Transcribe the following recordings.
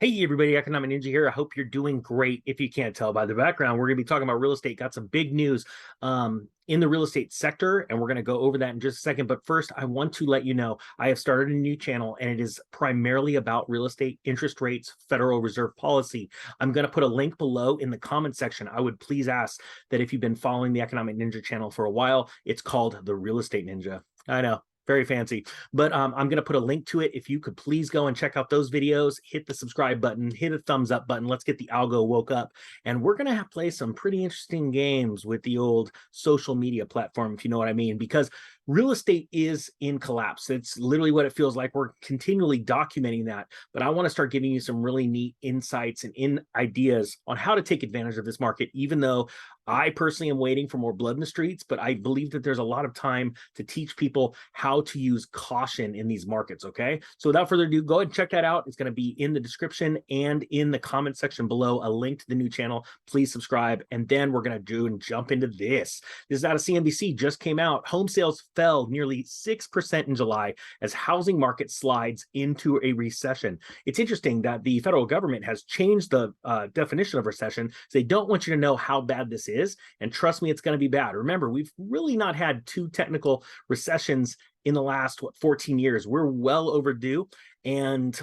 Hey everybody, Economic Ninja here. I hope you're doing great. If you can't tell by the background, we're going to be talking about real estate. Got some big news in the real estate sector, and we're going to go over that in just a second. But first, I want to let you know I have started a new channel, and it is primarily about real estate, interest rates, Federal Reserve policy. I'm going to put a link below in the comment section. I would please ask that if you've been following the Economic Ninja channel for a while, it's called the Real Estate Ninja. I know, very fancy, but I'm going to put a link to it. If you could please go and check out those videos, hit the subscribe button, hit a thumbs up button. Let's get the algo woke up. And we're going to play some pretty interesting games with the old social media platform, if you know what I mean, because real estate is in collapse. It's literally what it feels like. We're continually documenting that, but I want to start giving you some really neat insights and ideas on how to take advantage of this market, even though I personally am waiting for more blood in the streets, but I believe that there's a lot of time to teach people how to use caution in these markets, okay? So without further ado, go ahead and check that out. It's going to be in the description and in the comment section below, a link to the new channel. Please subscribe, and then we're going to jump into this. This is out of CNBC, just came out. Home sales fell nearly 6% in July as housing market slides into a recession. It's interesting that the federal government has changed the definition of recession. So they don't want you to know how bad this is. And trust me, it's going to be bad. Remember, we've really not had two technical recessions in the last, 14 years. We're well overdue. And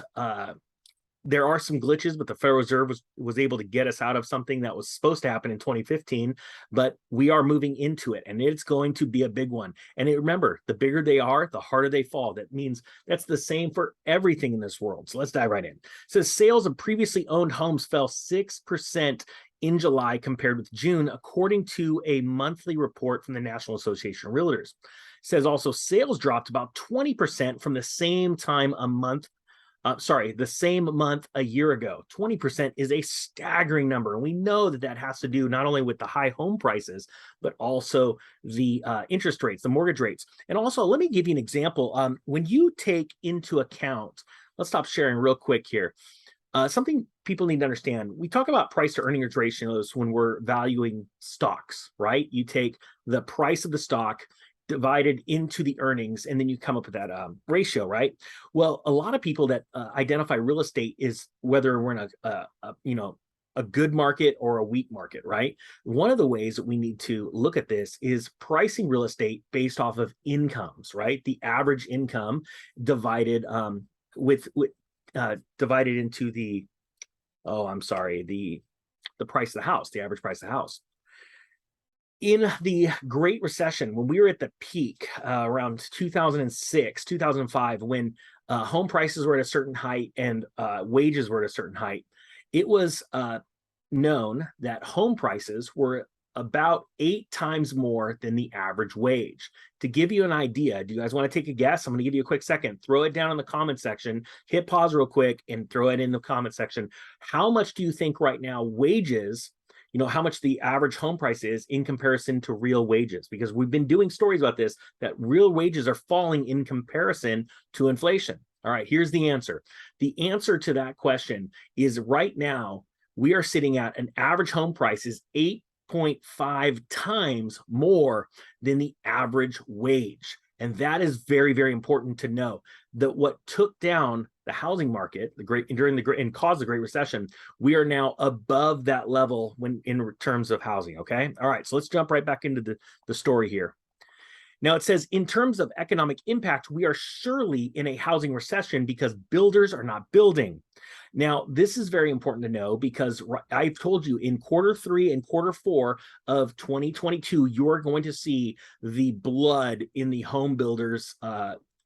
there are some glitches, but the Federal Reserve was able to get us out of something that was supposed to happen in 2015, but we are moving into it, and it's going to be a big one. And remember, the bigger they are, the harder they fall. That means that's the same for everything in this world. So let's dive right in. It says sales of previously owned homes fell 6% in July compared with June, according to a monthly report from the National Association of Realtors. It says also sales dropped about 20% from the same time the same month a year ago. 20% is a staggering number. And we know that that has to do not only with the high home prices, but also the interest rates, the mortgage rates. And also, let me give you an example. When you take into account, let's stop sharing real quick here. Something people need to understand, we talk about price to earnings ratios when we're valuing stocks, right? You take the price of the stock divided into the earnings, and then you come up with that ratio, right? Well, a lot of people that identify real estate is whether we're in a good market or a weak market, right? One of the ways that we need to look at this is pricing real estate based off of incomes, right? The average income divided divided into the price of the house, the average price of the house. In the Great Recession, when we were at the peak around 2006, 2005, when home prices were at a certain height and wages were at a certain height, it was known that home prices were about 8 times more than the average wage. To give you an idea, do you guys want to take a guess? I'm going to give you a quick second. Throw it down in the comment section. Hit pause real quick and throw it in the comment section. How much do you think right now wages, how much the average home price is in comparison to real wages? Because we've been doing stories about this, that real wages are falling in comparison to inflation. All right, here's the answer. The answer to that question is right now, we are sitting at an average home price is 8.5 times more than the average wage. And that is very, very important to know, that what took down the housing market and caused the Great Recession, we are now above that level when in terms of housing. Okay. All right. So let's jump right back into the story here. Now it says, in terms of economic impact, we are surely in a housing recession because builders are not building. Now, this is very important to know because I've told you in Q3 and Q4 of 2022, you're going to see the blood in the home builders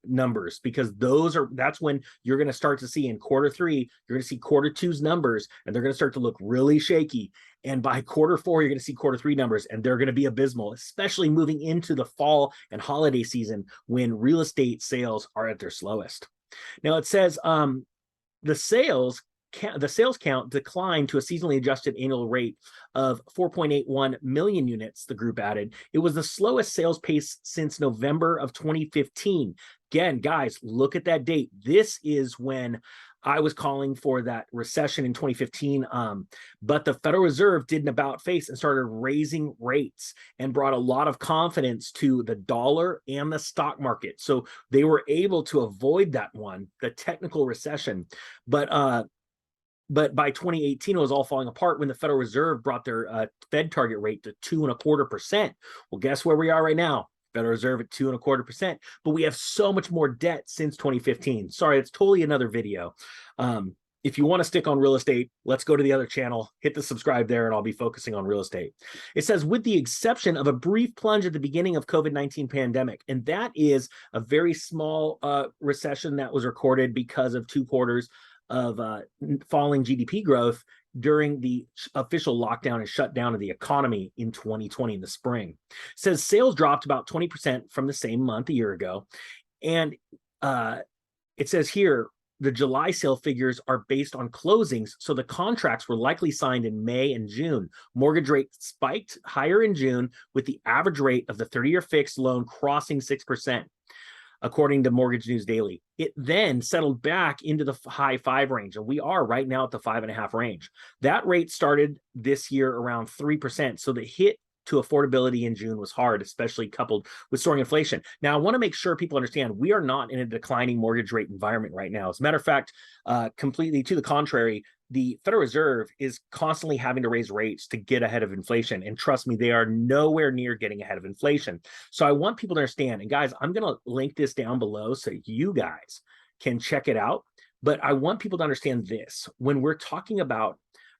numbers, because that's when you're going to start to see in Q3, you're going to see Q2's numbers, and they're going to start to look really shaky. And by Q4, you're going to see Q3 numbers, and they're going to be abysmal, especially moving into the fall and holiday season when real estate sales are at their slowest. Now it says the sales count declined to a seasonally adjusted annual rate of 4.81 million units, the group added. It was the slowest sales pace since November of 2015. Again, guys, look at that date. This is when I was calling for that recession in 2015, but the Federal Reserve did an about face and started raising rates and brought a lot of confidence to the dollar and the stock market. So they were able to avoid that one, the technical recession. But But by 2018, it was all falling apart when the Federal Reserve brought their Fed target rate to 2.25%. Well, guess where we are right now? Federal Reserve at 2.25%, but we have so much more debt since 2015. Sorry, it's totally another video. If you want to stick on real estate, let's go to the other channel, hit the subscribe there, and I'll be focusing on real estate. It says, with the exception of a brief plunge at the beginning of COVID-19 pandemic, and that is a very small recession that was recorded because of 2 quarters of falling GDP growth during the official lockdown and shutdown of the economy in 2020 in the spring. It says sales dropped about 20% from the same month a year ago. And it says here, the July sale figures are based on closings, so the contracts were likely signed in May and June. Mortgage rates spiked higher in June, with the average rate of the 30-year fixed loan crossing 6%. According to Mortgage News Daily. It then settled back into the high 5 range, and we are right now at the 5.5 range. That rate started this year around 3%, so the hit to affordability in June was hard, especially coupled with soaring inflation. Now, I want to make sure people understand we are not in a declining mortgage rate environment right now. As a matter of fact, completely to the contrary, the Federal Reserve is constantly having to raise rates to get ahead of inflation. And trust me, they are nowhere near getting ahead of inflation. So I want people to understand, and guys, I'm going to link this down below so you guys can check it out. But I want people to understand this. When we're talking about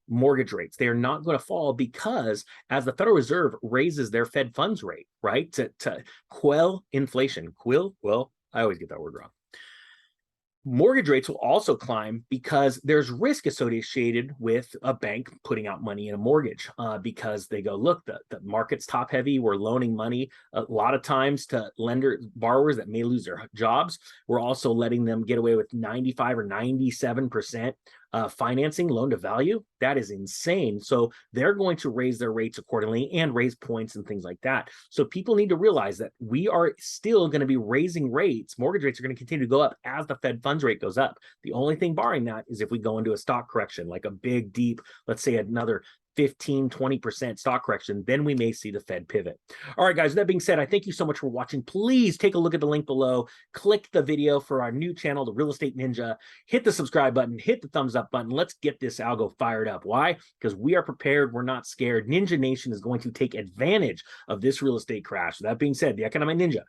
mortgage rates, they are not going to fall because as the Federal Reserve raises their Fed funds rate, right, to quell inflation, well, I always get that word wrong. Mortgage rates will also climb because there's risk associated with a bank putting out money in a mortgage because they go, look, the market's top heavy. We're loaning money a lot of times to borrowers that may lose their jobs. We're also letting them get away with 95 or 97% financing loan to value. That is insane. So they're going to raise their rates accordingly and raise points and things like that. So people need to realize that we are still going to be raising rates. Mortgage rates are going to continue to go up as the Fed funds rate goes up. The only thing barring that is if we go into a stock correction, like a big, deep, let's say another 15, 20% stock correction, then we may see the Fed pivot. All right, guys, with that being said, I thank you so much for watching. Please take a look at the link below. Click the video for our new channel, The Real Estate Ninja. Hit the subscribe button, hit the thumbs up button. Let's get this algo fired up. Why? Because we are prepared. We're not scared. Ninja Nation is going to take advantage of this real estate crash. With that being said, the Economic Ninja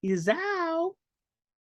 is out.